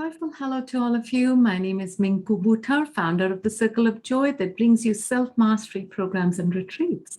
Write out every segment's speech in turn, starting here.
joyful hello to all of you. My name is Minnku Buttar, founder of the Circle of Joy that brings you self-mastery programs and retreats.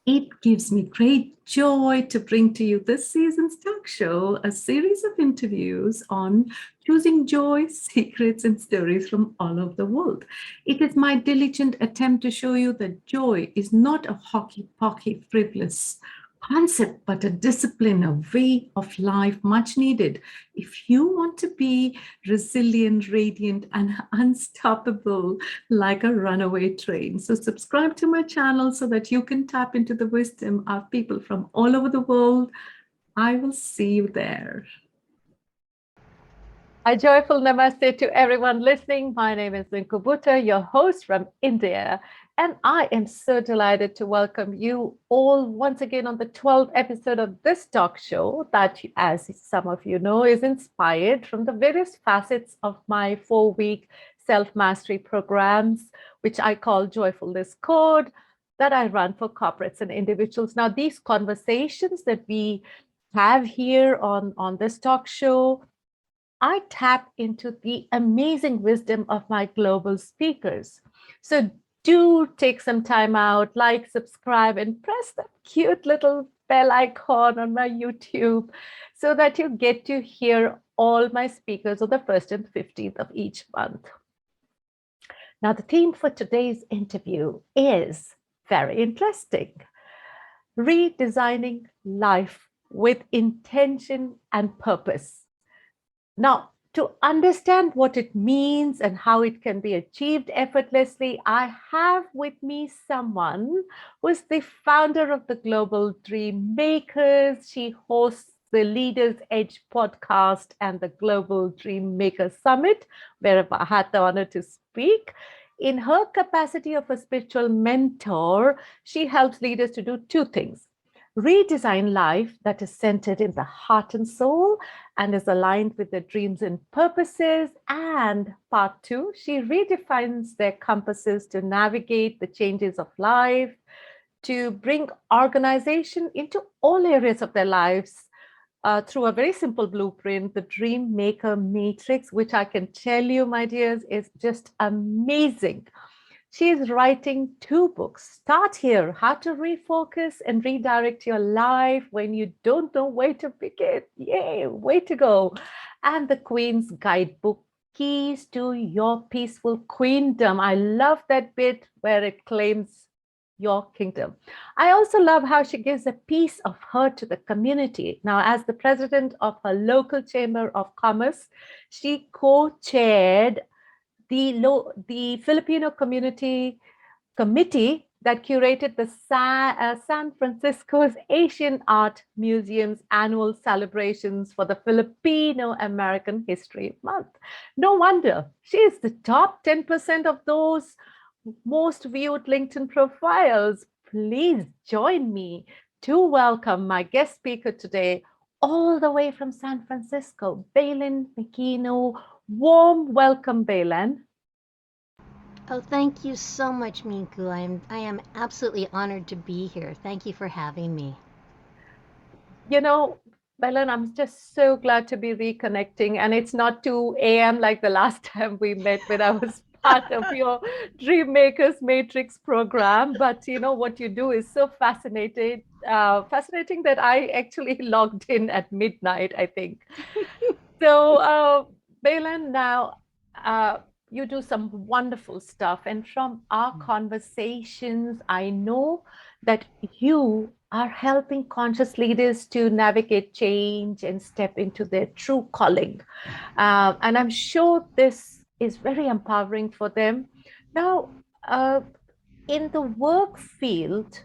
It gives me great joy to bring to you this season's talk show, a series of interviews on choosing joy, secrets, and stories from all over the world. It is my diligent attempt to show you that joy is not a hockey-pocky, frivolous concept, but a discipline, a way of life much needed if you want to be resilient, radiant, and unstoppable like a runaway train. So subscribe to my channel so that you can tap into the wisdom of people from all over the world. I will see you there. A joyful namaste to everyone listening. My name is Minnku Buttar, your host from India, and I am so delighted to welcome you all once again on the 12th episode of this talk show that, as some of you know, is inspired from the various facets of my 4-week self-mastery programs, which I call Joyfulness Code, that I run for corporates and individuals. Now, these conversations that we have here on this talk show, I tap into the amazing wisdom of my global speakers. So do take some time out, like, subscribe, and press that cute little bell icon on my YouTube so that you get to hear all my speakers on the 1st and 15th of each month. Now, the theme for today's interview is very interesting: redesigning life with intention and purpose. Now, to understand what it means and how it can be achieved effortlessly, I have with me someone who is the founder of the Global Dream Makers. She hosts the Leaders Edge podcast and the Global Dream Maker Summit, where I had the honor to speak. In her capacity of a spiritual mentor, she helps leaders to do two things: redesign life that is centered in the heart and soul and is aligned with their dreams and purposes. And part two, she redefines their compasses to navigate the changes of life, to bring organization into all areas of their lives through a very simple blueprint, the Dream Maker Matrix, which I can tell you, my dears, is just amazing. She is writing 2 books. Start Here: How to Refocus and Redirect Your Life When You Don't Know Where to Begin. Yay, way to go. And The Queen's Guidebook: Keys to Your Peaceful Queendom. I love that bit where it claims your kingdom. I also love how she gives a piece of her to the community. Now, as the president of her local chamber of commerce, she co-chaired the Filipino community committee that curated the San Francisco's Asian Art Museum's annual celebrations for the Filipino American History Month. No wonder she is the top 10% of those most viewed LinkedIn profiles. Please join me to welcome my guest speaker today, all the way from San Francisco, Baylan Megino. Warm welcome, Baylan. Oh, thank you so much, Minnku. I am absolutely honored to be here. Thank you for having me. You know, Baylan, I'm just so glad to be reconnecting. And it's not 2 a.m. like the last time we met when I was part of your Dream Makers Matrix program. But you know, what you do is so fascinating that I actually logged in at midnight, I think. So, Baylan, now you do some wonderful stuff. And from our conversations, I know that you are helping conscious leaders to navigate change and step into their true calling. And I'm sure this is very empowering for them. Now, in the work field,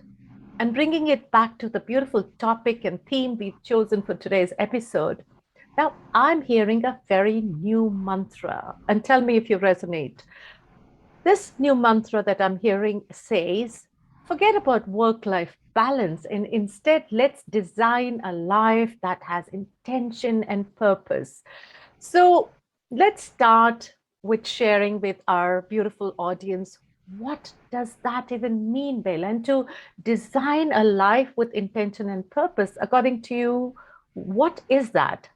and bringing it back to the beautiful topic and theme we've chosen for today's episode, now I'm hearing a very new mantra, and tell me if you resonate. This new mantra that I'm hearing says, forget about work-life balance and instead let's design a life that has intention and purpose. So let's start with sharing with our beautiful audience, what does that even mean, Baylan, to design a life with intention and purpose? According to you, what is that?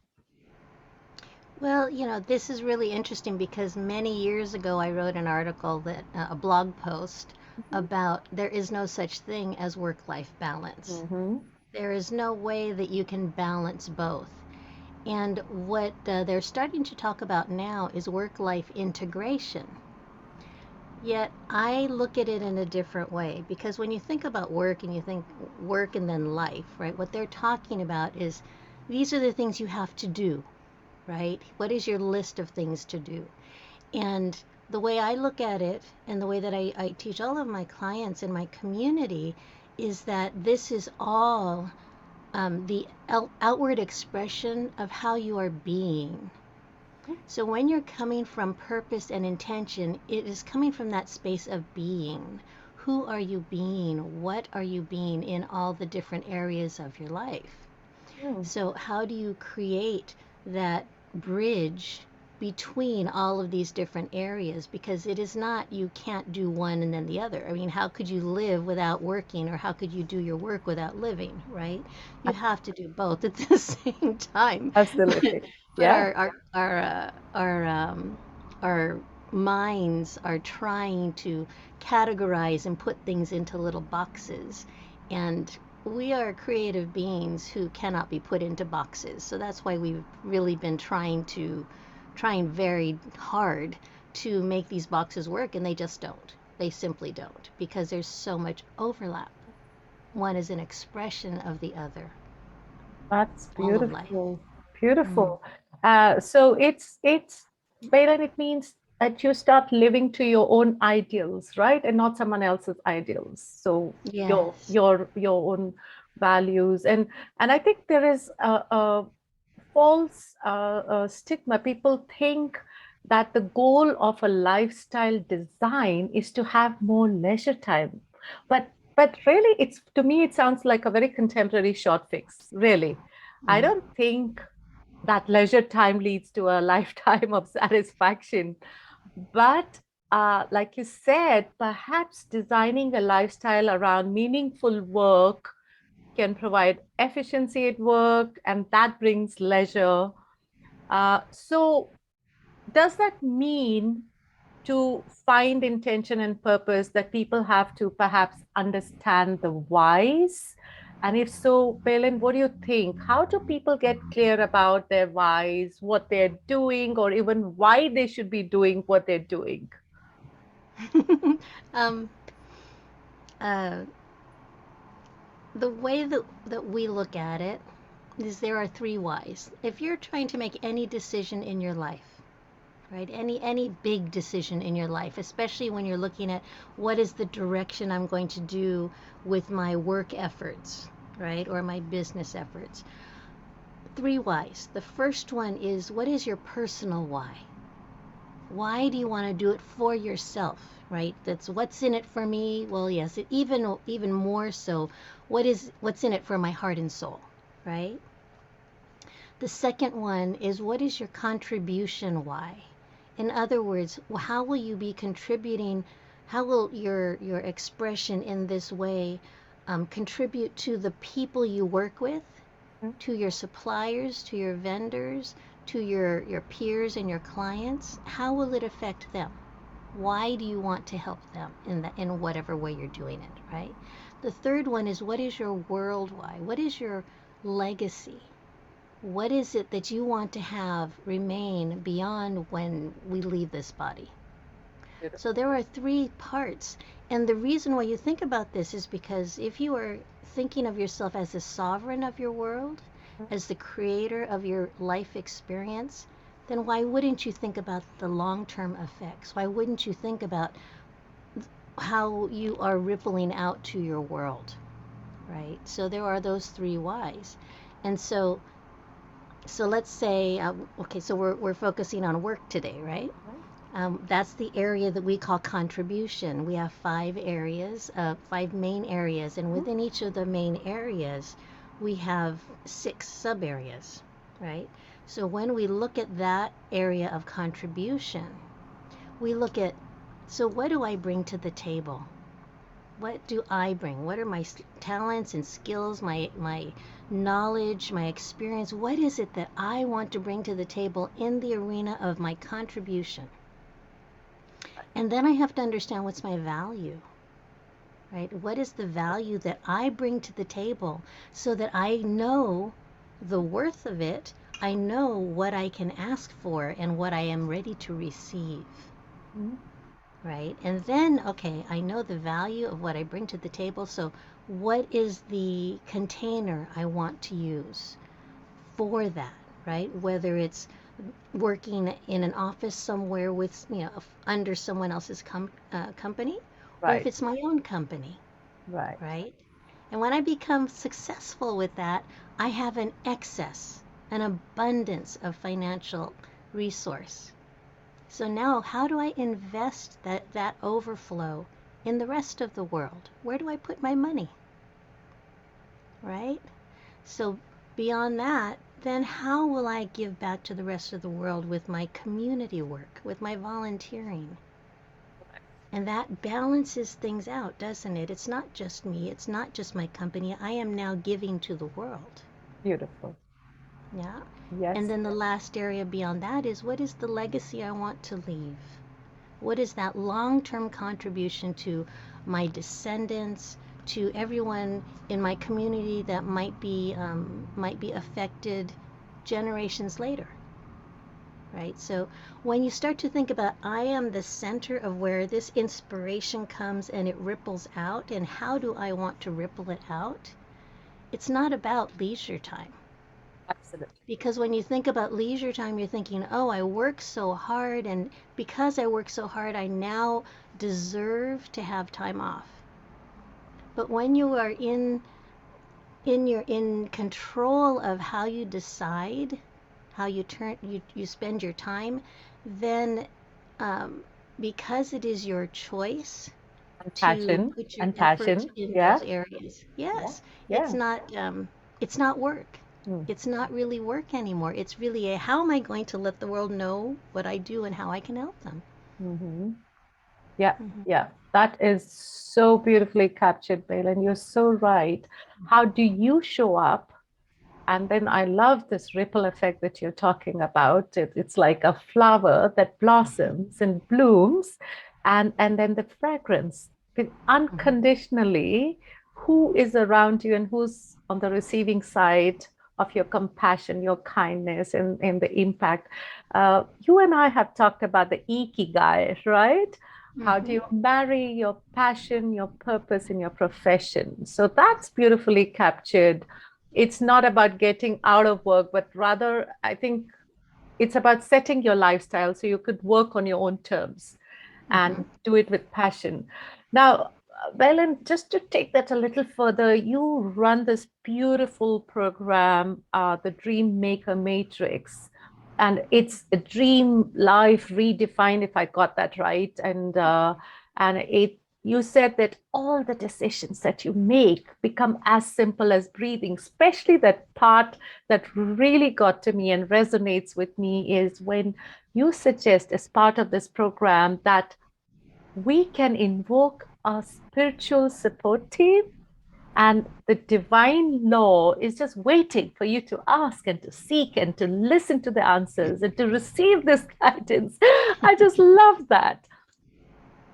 Well, this is really interesting because many years ago I wrote an article that a blog post about there is no such thing as work-life balance. Mm-hmm. There is no way that you can balance both. And what they're starting to talk about now is work-life integration. Yet I look at it in a different way because when you think about work and you think work and then life, right? What they're talking about is these are the things you have to do, right? What is your list of things to do? And the way I look at it and the way that I teach all of my clients in my community is that this is all the outward expression of how you are being. So when you're coming from purpose and intention, it is coming from that space of being. Who are you being? What are you being in all the different areas of your life? Mm. So how do you create that bridge between all of these different areas? Because it is not you can't do one and then the other. I mean, how could you live without working, or how could you do your work without living, right? You have to do both at the same time. But, Absolutely. but Yeah. our minds are trying to categorize and put things into little boxes. And we are creative beings who cannot be put into boxes. So that's why we've really been trying very hard to make these boxes work, and they just don't. They simply don't, because there's so much overlap. One is an expression of the other, That's all of life. beautiful. Mm. Beautiful. So it's Baylan, it means that you start living to your own ideals, right? And not someone else's ideals. So Yes. your own values. And I think there is a false stigma. People think that the goal of a lifestyle design is to have more leisure time. But really, it's to me, it sounds like a very contemporary short fix, really. I Mm. don't think that leisure time leads to a lifetime of satisfaction. But like you said, perhaps designing a lifestyle around meaningful work can provide efficiency at work, and that brings leisure. So, does that mean to find intention and purpose that people have to perhaps understand the whys? And if so, Palin, what do you think? How do people get clear about their whys, what they're doing, or even why they should be doing what they're doing? um, uh, the way that we look at it is there are three whys. If you're trying to make any decision in your life, right? Any big decision in your life, especially when you're looking at what is the direction I'm going to do with my work efforts, right? Or my business efforts. Three whys. The first one is what is your personal why? Why do you want to do it for yourself, right? That's what's in it for me. Well, yes, even more so, what's in it for my heart and soul, right? The second one is what is your contribution why? In other words, how will you be contributing? How will your expression in this way contribute to the people you work with, Mhm. to your suppliers, to your vendors, to your peers and your clients? How will it affect them? Why do you want to help them in whatever way you're doing it, right? The third one is what is your world why? What is your legacy? What is it that you want to have remain beyond when we leave this body? So Beautiful. there are three parts. And the reason why you think about this is because if you are thinking of yourself as the sovereign of your world, as the creator of your life experience, then why wouldn't you think about the long term effects? Why wouldn't you think about how you are rippling out to your world, right? So there are those three whys. And so let's say, okay, so we're focusing on work today, right? Right. That's the area that we call contribution. We have five main areas, and Mhm. within each of the main areas, we have six sub areas, right? So when we look at that area of contribution, we look at, so what do I bring to the table? what do I bring? What are my talents and skills, my knowledge, my experience? What is it that I want to bring to the table in the arena of my contribution? And then I have to understand what's my value, right? What is the value that I bring to the table so that I know the worth of it? I know what I can ask for and what I am ready to receive, right? And then, okay, I know the value of what I bring to the table. So what is the container I want to use for that, right? Whether it's working in an office somewhere with, under someone else's company, or if Right. it's my own company, Right. right? And when I become successful with that, I have an excess, an abundance of financial resource. So now, how do I invest that overflow in the rest of the world? Where do I put my money? Right? So beyond that, then how will I give back to the rest of the world with my community work, with my volunteering? And that balances things out, doesn't it? It's not just me, it's not just my company. I am now giving to the world. Beautiful. Yeah. Yes. And then the last area beyond that is, what is the legacy I want to leave? What is that long-term contribution to my descendants, to everyone in my community that might be affected generations later? Right? So when you start to think about, I am the center of where this inspiration comes and it ripples out, and how do I want to ripple it out? It's not about leisure time. Absolutely. Because when you think about leisure time, you're thinking, oh, I work so hard, and because I work so hard, I now deserve to have time off. But when you are in control of how you decide, how you spend your time, then because it is your choice And to passion. put your And effort passion. in Yeah. those areas. Yes, Yeah. it's not work. Mm. It's not really work anymore. It's really a, how am I going to let the world know what I do and how I can help them? Mm-hmm. Yeah, yeah. That is so beautifully captured, Baylan. You're so right. How do you show up? And then I love this ripple effect that you're talking about. It's like a flower that blossoms and blooms, and then the fragrance with unconditionally who is around you and who's on the receiving side of your compassion, your kindness, and the impact. You and I have talked about the ikigai, right? How do you marry your passion, your purpose in your profession? So that's beautifully captured. It's not about getting out of work, but rather, I think it's about setting your lifestyle so you could work on your own terms and do it with passion. Now, Baylan, just to take that a little further, you run this beautiful program, the Dream Maker Matrix, and it's a dream life redefined, if I got that right. And it you said that all the decisions that you make become as simple as breathing. Especially that part that really got to me and resonates with me is when you suggest, as part of this program, that we can invoke a spiritual support team, and the divine law is just waiting for you to ask and to seek and to listen to the answers and to receive this guidance. I just love that.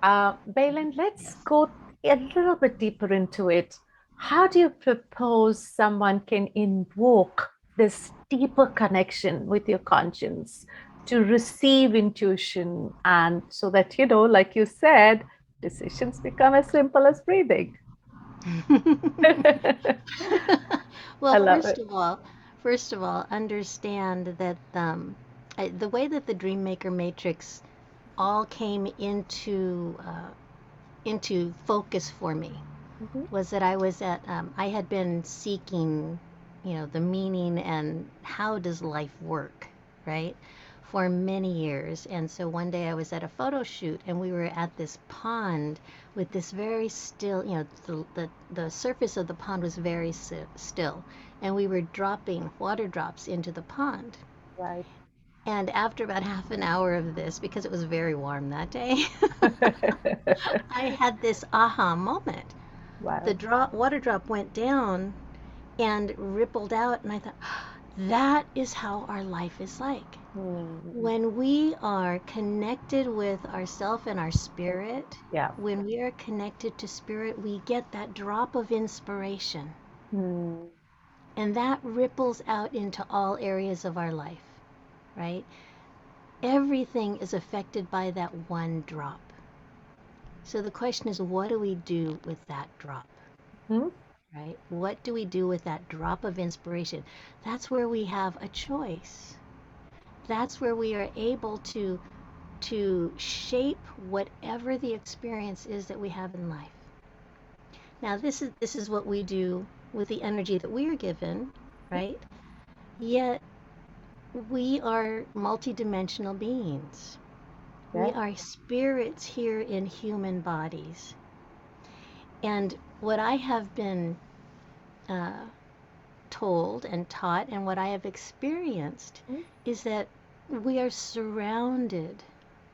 Baylan, let's go a little bit deeper into it. How do you propose someone can invoke this deeper connection with your conscience to receive intuition, and so that, like you said, decisions become as simple as breathing? Well, I love it. first of all, understand that the way that the Dreammaker Matrix all came into focus for me Mhm. was that I had been seeking, the meaning and how does life work, right? For many years. And so one day I was at a photo shoot and we were at this pond with this very still, the surface of the pond was very still. And we were dropping water drops into the pond. Right. And after about half an hour of this, because it was very warm that day, I had this aha moment. Wow. water drop went down and rippled out, and I thought, that is how our life is like. Mm. When we are connected with ourself and our spirit, Yeah. when we are connected to spirit, we get that drop of inspiration, Mm. and that ripples out into all areas of our life, right? Everything is affected by that one drop. So the question is, what do we do with that drop? Mhm. Right? What do we do with that drop of inspiration? That's where we have a choice. That's where we are able to shape whatever the experience is that we have in life. Now this is what we do with the energy that we are given, right? Yet we are multidimensional beings. We Yeah. are spirits here in human bodies. And what I have been uh, told and taught, and what I have experienced, Mm. is that we are surrounded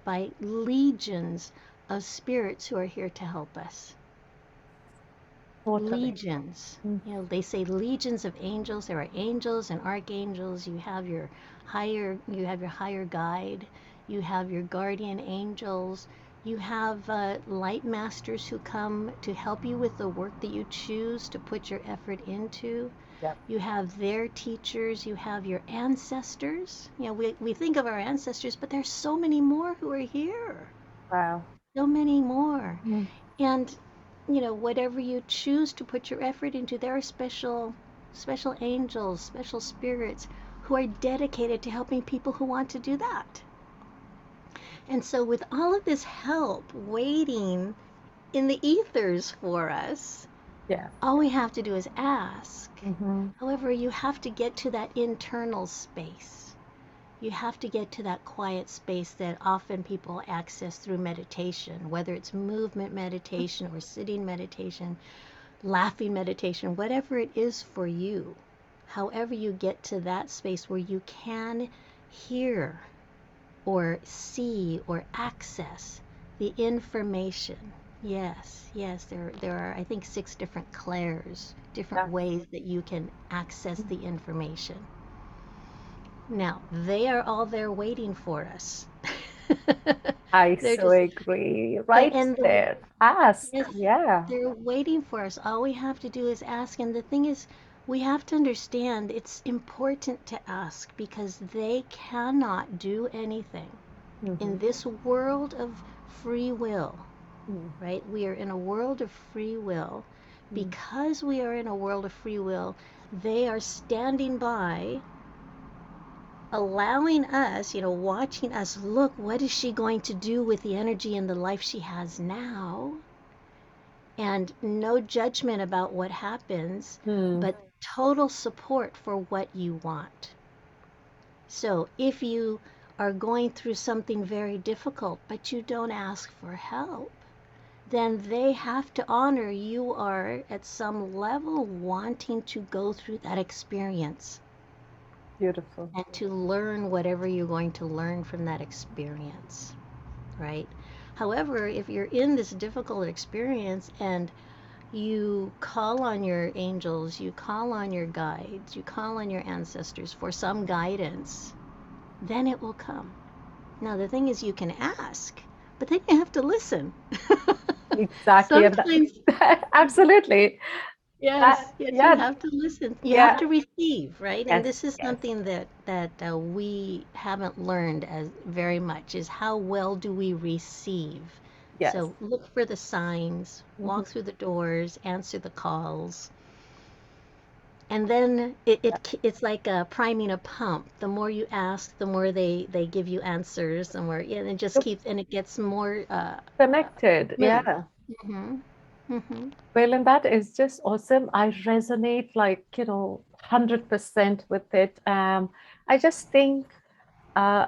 by legions of spirits who are here to help us. Totally. Legions. Mm. You know, they say legions of angels. There are angels and archangels. You have your higher guide. You have your guardian angels. You have light masters who come to help you with the work that you choose to put your effort into. Yep. You have their teachers, you have your ancestors. You know, we think of our ancestors, but there's so many more who are here. Wow. So many more. Mm. And, you know, whatever you choose to put your effort into, there are special angels, special spirits who are dedicated to helping people who want to do that. And so with all of this help waiting in the ethers for us, Yeah. all we have to do is ask. Mm-hmm. However, you have to get to that internal space. You have to get to that quiet space that often people access through meditation, whether it's movement meditation or sitting meditation, laughing meditation, whatever it is for you. However, you get to that space where you can hear or see or access the information. Yes, yes, there are, I think, 6 different clairs, different Yeah. ways that you can access the information. Now, they are all there waiting for us. I They're so just, agree. Right and there. Ask. yes, Yeah. they're waiting for us. All we have to do is ask. And the thing is, we have to understand it's important to ask because they cannot do anything Mm-hmm. in this world of free will, Mm. right? We are in a world of free will. Mm. Because we are in a world of free will, they are standing by, allowing us, you know, watching us look, what is she going to do with the energy and the life she has now? And no judgment about what happens, Mm. but total support for what you want. So if you are going through something very difficult, but you don't ask for help, then they have to honor you are at some level wanting to go through that experience Beautiful. and to learn whatever you're going to learn from that experience, right? However, if you're in this difficult experience and you call on your angels, you call on your guides, you call on your ancestors for some guidance, then it will come. Now, the thing is, you can ask, but then you have to listen. Exactly. And Sometimes, absolutely. That, yes, you yeah. have to listen. You have Yeah. to receive, right? And Yes. this is Yes. something that we haven't learned as very much is how well do we receive. Yes. So look for the signs, Mm-hmm. walk through the doors, answer the calls, and then it's like priming a pump. The more you ask, the more they give you answers. The more, yeah, and it just Yep. keeps and it gets more Connected. smooth. Yeah. Hmm. Hmm. Well, and that is just awesome. I resonate like, 100% with it. I just think uh,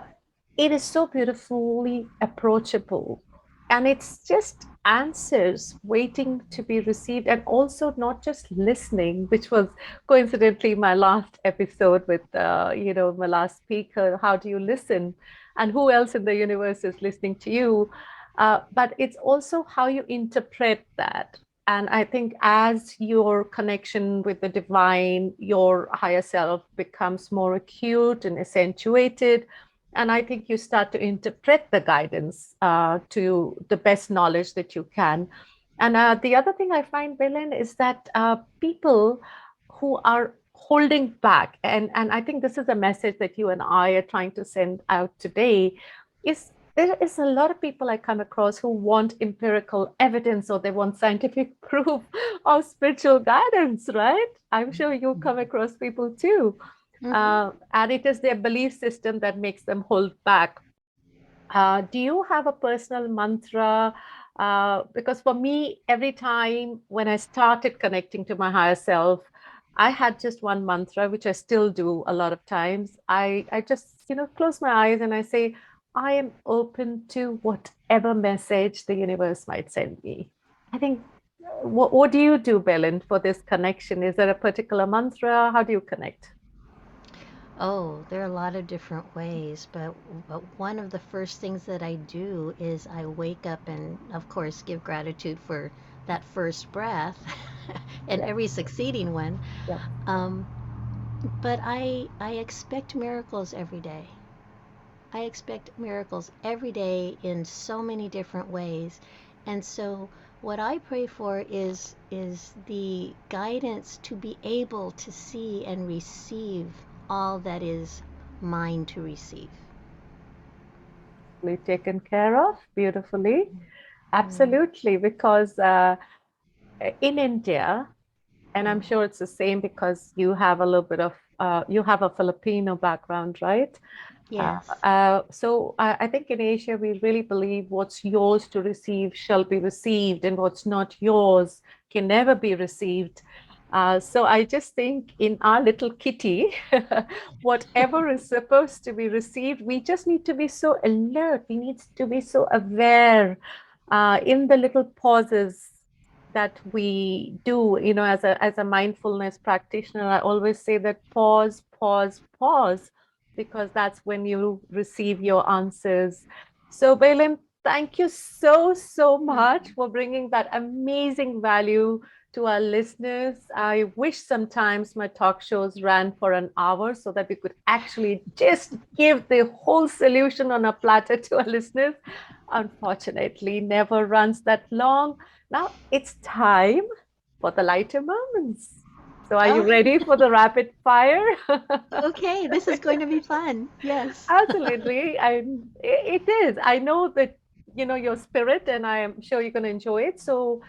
it is so beautifully approachable. And it's just answers waiting to be received, and also not just listening, which was coincidentally my last episode with, my last speaker. How do you listen? And who else in the universe is listening to you? But it's also how you interpret that. And I think as your connection with the divine, your higher self becomes more acute and accentuated. And I think you start to interpret the guidance to the best knowledge that you can. And the other thing I find, Belen, is that people who are holding back, and I think this is a message that you and I are trying to send out today, is there is a lot of people I come across who want empirical evidence or they want scientific proof of spiritual guidance, right? I'm sure you come across people too. And it is their belief system that makes them hold back. Do you have a personal mantra? Because for me, every time when I started connecting to my higher self, I had just one mantra, which I still do a lot of times. I just, close my eyes and I say, I am open to whatever message the universe might send me. I think, what do you do, Belen, for this connection? Is there a particular mantra? How do you connect? Oh, there are a lot of different ways, but one of the first things that I do is I wake up and, of course, give gratitude for that first breath and Yeah, every succeeding one. yeah. Um, but I expect miracles every day. I expect miracles every day in so many different ways. And so what I pray for is the guidance to be able to see and receive all that is mine to receive. Taken care of beautifully. Mm. Absolutely, because in India, and I'm sure it's the same because you have a little bit of you have a Filipino background, right? Yes. So I think in Asia we really believe what's yours to receive shall be received, and what's not yours can never be received. So I just think in our little kitty, whatever is supposed to be received, we just need to be so alert. We need to be so aware in the little pauses that we do. As a mindfulness practitioner, I always say that pause, pause, pause, because that's when you receive your answers. So, Bailim, thank you so, so much for bringing that amazing value to our listeners. I wish sometimes my talk shows ran for an hour so that we could actually just give the whole solution on a platter to our listeners. Unfortunately, never runs that long. Now it's time for the lighter moments. So, are you Oh, ready for the rapid fire? okay. This is going to be fun. Yes. Absolutely. It is. I know that, your spirit, and I am sure you're going to enjoy it. So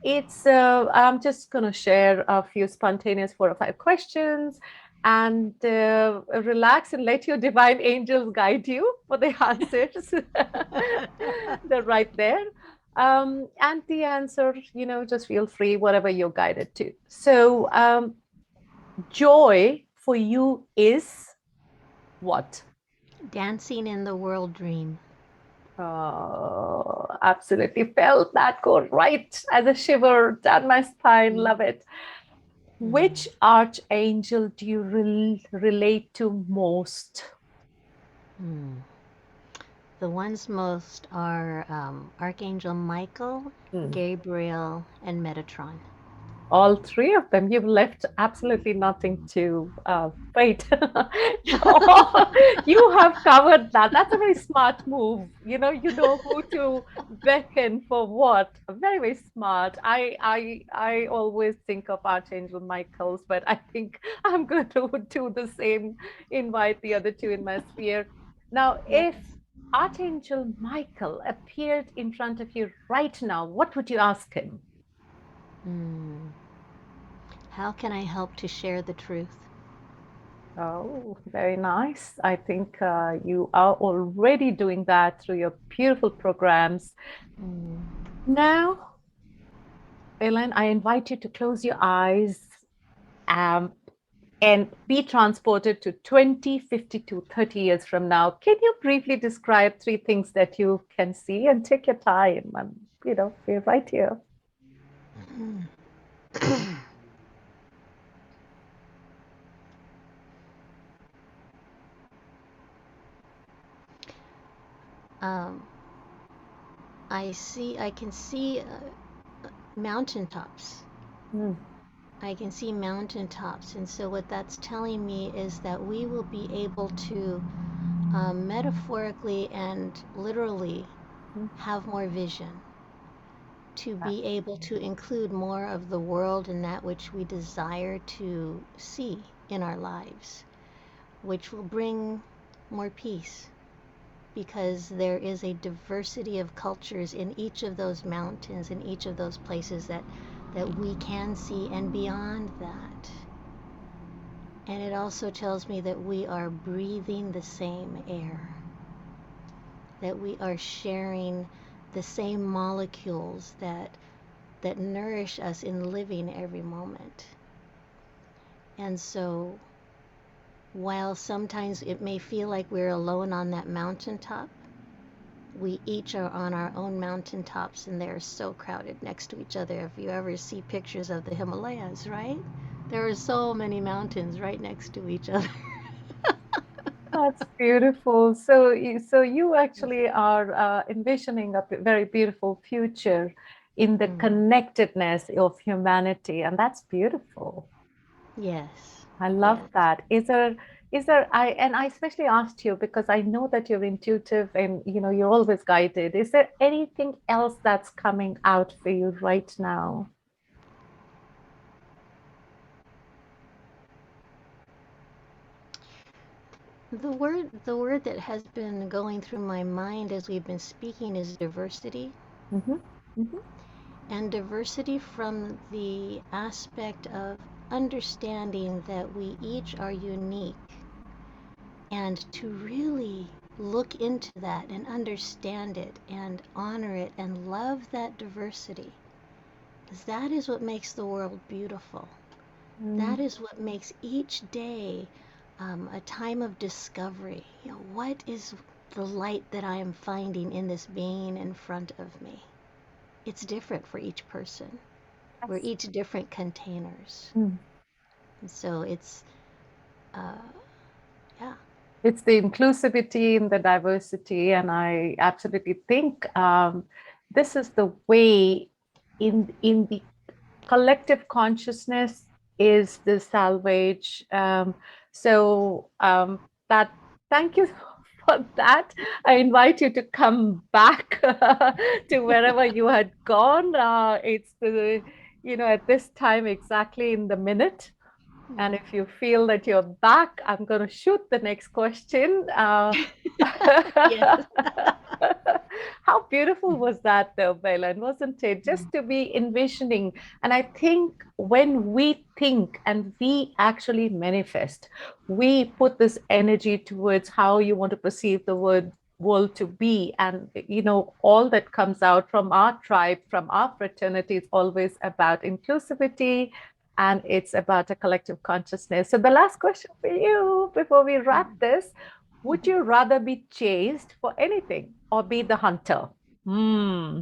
I'm just going to share a few spontaneous 4 or 5 questions and relax and let your divine angels guide you for the answers. They're right there. And the answer, just feel free, whatever you're guided to. So, joy for you is what? Dancing in the world dream. Oh, absolutely felt that go right as a shiver down my spine. Mm. Love it. Mm. Which archangel do you relate to most? Mm. The ones most are Archangel Michael, Hmm. Gabriel, and Metatron. All three of them. You've left absolutely nothing to fate. You have covered that. That's a very smart move. You know who to beckon for what. Very, very smart. I always think of Archangel Michael's, but I think I'm going to do the same. Invite the other two in my sphere. Now, Yes. if Archangel Michael appeared in front of you right now, what would you ask him? Mm. How can I help to share the truth? Oh, very nice. I think you are already doing that through your beautiful programs. Mm. Now, Ellen, I invite you to close your eyes um, and be transported to 20, 50 to 30 years from now. Can you briefly describe 3 things that you can see, and take your time? We're right here. um, I can see mountaintops. Mm. I can see mountaintops. And so, what that's telling me is that we will be able to metaphorically and literally Mm. have more vision, to Ah, be able to include more of the world and that which we desire to see in our lives, which will bring more peace because there is a diversity of cultures in each of those mountains, in each of those places that we can see, and beyond that. And it also tells me that we are breathing the same air, that we are sharing the same molecules that nourish us in living every moment. And so, while sometimes it may feel like we're alone on that mountaintop, we each are on our own mountaintops and they're so crowded next to each other. If you ever see pictures of the Himalayas, right? There are so many mountains right next to each other. that's beautiful. So you actually are envisioning a very beautiful future in the Mm. connectedness of humanity, and that's beautiful. Yes, I love yes. that. I especially asked you because I know that you're intuitive and you're always guided. Is there anything else that's coming out for you right now? The word that has been going through my mind as we've been speaking is diversity. Hmm. Hmm. And diversity from the aspect of understanding that we each are unique, and to really look into that and understand it and honor it and love that diversity, because that is what makes the world beautiful. Mm. That is what makes each day a time of discovery. What is the light that I am finding in this being in front of me? It's different for each person. We're Yes. each different containers. Mm. And so uh, yeah. It's the inclusivity in the diversity, and I absolutely think this is the way in the collective consciousness is the salvage. So that thank you for that. I invite you to come back to wherever you had gone. It's the at this time exactly in the minute. And if you feel that you're back, I'm going to shoot the next question. Yes. How beautiful was that, though, Baylan, wasn't it? Just to be envisioning. And I think when we think and we actually manifest, we put this energy towards how you want to perceive the world to be. And, all that comes out from our tribe, from our fraternity, is always about inclusivity, and it's about a collective consciousness. So, the last question for you before we wrap this: would you rather be chased for anything or be the hunter? Hmm.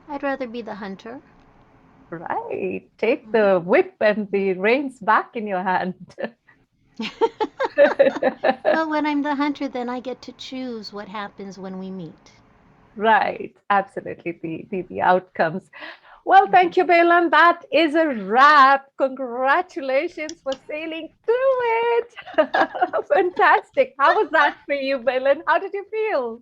I'd rather be the hunter. Right. Take the whip and the reins back in your hand. Well, when I'm the hunter, then I get to choose what happens when we meet. Right. Absolutely. The outcomes. Well, thank you, Baylan. That is a wrap. Congratulations for sailing through it. Fantastic. How was that for you, Baylan? How did you feel?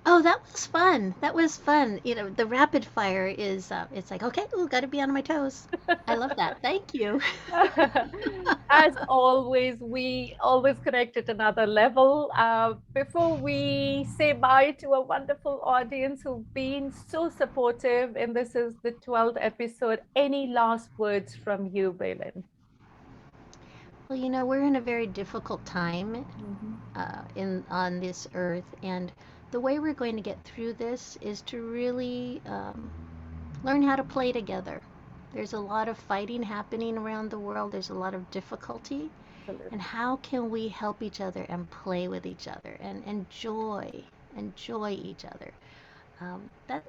Oh, that was fun. That was fun. The rapid fire is, it's like, okay, ooh, got to be on my toes. I love that. Thank you. As always, we always connect at another level. Before we say bye to a wonderful audience who've been so supportive, and this is the 12th episode, any last words from you, Baylan? Well, we're in a very difficult time Mhm. in on this earth, and the way we're going to get through this is to really learn how to play together. There's a lot of fighting happening around the world. There's a lot of difficulty, and Absolutely. how can we help each other and play with each other and enjoy each other? That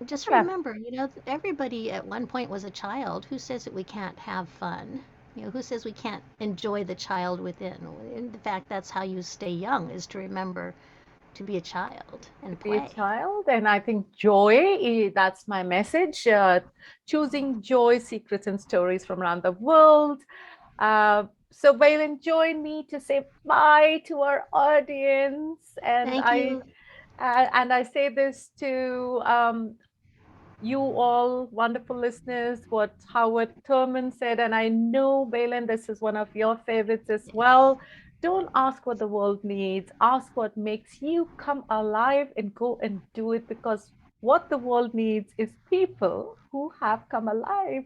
Just Yeah. remember, everybody at one point was a child. Who says that we can't have fun? Who says we can't enjoy the child within? In fact, that's how you stay young, is to remember to be a child and Be a play. child. And I think joy, that's my message. Choosing joy, secrets, and stories from around the world. So Baylan, join me to say bye to our audience. And Thank you. I say this to you all wonderful listeners, what Howard Thurman said, and I know, Baylan, this is one of your favorites as well. Don't ask what the world needs, ask what makes you come alive and go and do it, because what the world needs is people who have come alive.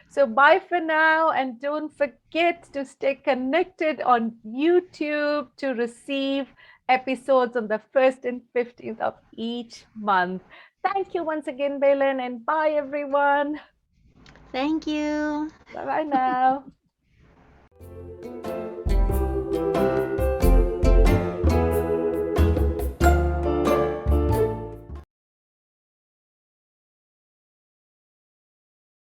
So, bye for now, and don't forget to stay connected on YouTube to receive episodes on the 1st and 15th of each month. Thank you once again, Baylan, and bye, everyone. Thank you. Bye bye now.